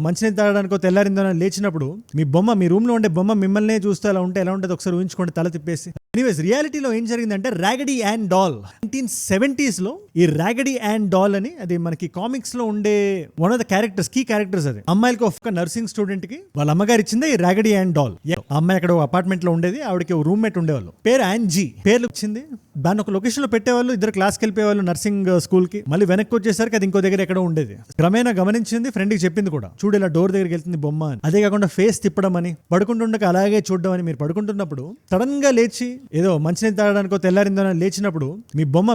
మంచినీళ్ళు తాగడానికో తెల్లారిందో అని లేచినప్పుడు మీ రూమ్ లో ఉండే బొమ్మ మిమ్మల్నే చూస్తూ అలా ఉంటే ఎలా ఉంటుంది ఒకసారి ఊహించుకోండి తల తిప్పేసి. ఎనీవేస్ రియాలిటీలో ఏం జరిగిందంటే రాగడీ అండ్ డాల్ 1970s లో ఈ రాగడీ అండ్ డాల్ అని అది మనకి కామిక్స్ లో ఉండే one of the characters key characters. అది అమ్మాయిలకి ఒక నర్సింగ్ స్టూడెంట్ కి వాళ్ళ అమ్మగారు ఇచ్చింది ఈ రాగడీ అండ్ డాల్. అమ్మాయి అక్కడ అపార్ట్మెంట్ లో ఉండేది, ఆవిడకి రూమ్మేట్ ఉండేవాళ్ళు, పేరు ఆంజీ. పేర్లు వచ్చింది, దాన్ని ఒక లొకేషన్ లో పెట్టేవాళ్ళు, ఇద్దరు క్లాస్కి వెళ్ళిపోయేవాళ్ళు నర్సింగ్ స్కూల్ కి. మళ్ళీ వెనక్కి వచ్చేసరికి అది ఇంకో దగ్గర ఎక్కడో ఉండేది. క్రమేణా గమనించింది, ఫ్రెండ్ కి చెప్పింది కూడా, చూడు ఇలా డోర్ దగ్గరికి వెళ్తుంది బొమ్మ అని. అదే కాకుండా ఫేస్ తిప్పడం అని, పడుకుంటుండక అలాగే చూడడం అని. మీరు పడుకుంటున్నప్పుడు సడన్ గా లేచి ఏదో మంచినీళ్ళు తాగడానికో తెల్లారిందో అని లేచినప్పుడు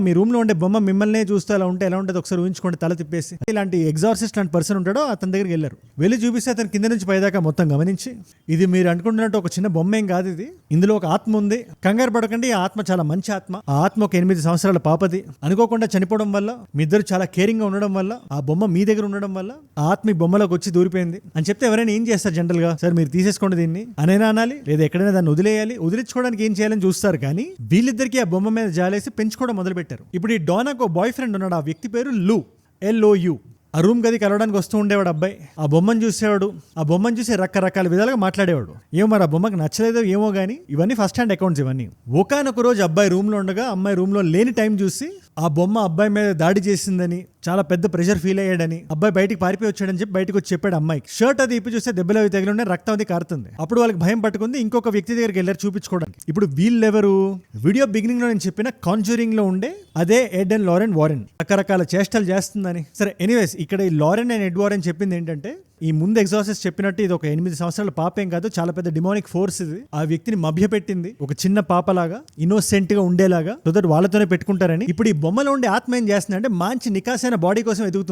మీ రూమ్ లో ఉండే బొమ్మ మిమ్మల్నే చూస్తూ అలా ఉంటే ఎలా ఉంటుంది ఒకసారి ఊహించుకోండి తల తిప్పేసి. ఇలాంటి ఎగ్జార్సిస్ట్ లాంటి పర్సన్ ఉంటాడో అతని దగ్గరికి వెళ్ళారు. వెళ్ళి చూపిస్తే అతను కింద నుంచి పైదాకా మొత్తం గమనించి, ఇది మీరు అనుకుంటున్నట్టు ఒక చిన్న బొమ్మ ఏం కాదు, ఇది ఇందులో ఒక ఆత్మ ఉంది, కంగారు పడకండి, ఆ ఆత్మ చాలా మంచి ఆత్మ. ఆ ఆత్మ ఒక 8 సంవత్సరాల పాపది. అనుకోకుండా చనిపోవడం వల్ల, మీ ఇద్దరు చాలా కేరింగ్ గా ఉండడం వల్ల, ఆ బొమ్మ మీ దగ్గర ఉండడం వల్ల ఆ ఆత్మ ఈ బొమ్మలోకి వచ్చి దూరిపోయింది అని చెప్తే ఎవరైనా ఏం చేస్తారు జనరల్ గా? సార్ మీరు తీసేసుకోండి దీన్ని అనేనా అనాలి, లేదా ఎక్కడైనా దాన్ని వదిలేయాలి. వదిలించుకోవడానికి ఏం చేయాలని చూస్తారు, కానీ వీళ్ళిద్దరికి ఆ బొమ్మ మీద జాలేసి పెంచుకోవడం మొదలు పెట్టారు. ఇప్పుడు ఈ డోనాకు బాయ్ ఫ్రెండ్ ఉన్నాడు, ఆ వ్యక్తి పేరు లు, LOU. ఆ రూమ్ గది కలవడానికి వస్తూ ఉండేవాడు అబ్బాయి. ఆ బొమ్మను చూసేవాడు, ఆ బొమ్మను చూసి రకరకాల విధాలుగా మాట్లాడేవాడు. ఏమో మరి ఆ బొమ్మకి నచ్చలేదో ఏమో గానీ ఇవన్నీ ఫస్ట్ హ్యాండ్ అకౌంట్స్ ఇవన్నీ. ఒకానొక రోజు అబ్బాయి రూమ్ లో ఉండగా అమ్మాయి రూమ్ లో లేని టైం చూసి ఆ బొమ్మ అబ్బాయి మీద దాడి చేసిందని, చాలా పెద్ద ప్రెషర్ ఫీల్ అయ్యాడని, అబ్బాయి బయటికి పారిపోయి వచ్చాడని చెప్పి బయటకు వచ్చి చెప్పాడు అమ్మాయికి. షర్ట్ అది ఇప్పి చూస్తే దెబ్బలు అవి తగిలి రక్తం అది కారుతుంది. అప్పుడు వాళ్ళకి భయం పట్టుకుంది, ఇంకొక వ్యక్తి దగ్గరికి వెళ్ళారు చూపించుకోవడానికి. ఇప్పుడు వీళ్ళెవరు? వీడియో బిగినింగ్ లో నేను చెప్పిన కాంజూరింగ్ లో ఉండే అదే ఎడ్ అండ్ లారెన్ వారెన్ రకరకాల చేష్టలు చేస్తుందని. సరే ఎనీవేస్, ఇక్కడ ఈ లారెన్ అండ్ ఎడ్ వారెన్ చెప్పింది ఏంటంటే, ఈ ముందు ఎగ్జార్సిస్ట్ చెప్పినట్టు ఇది ఒక 8 సంవత్సరాల పాప ఏం కాదు, చాలా పెద్ద డిమానిక్ ఫోర్స్ ఇది. ఆ వ్యక్తిని మభ్యపెట్టింది ఒక చిన్న పాపలాగా, ఇన్నోసెంట్ గా ఉండేలాగా, సో దట్ వాళ్ళతోనే పెట్టుకుంటారని. ఇప్పుడు ఈ బొమ్మలో ఉండే ఆత్మ ఏం చేస్తుంది అంటే, మంచి నికాసైన బాడీ కోసం ఎదుగుతుంది.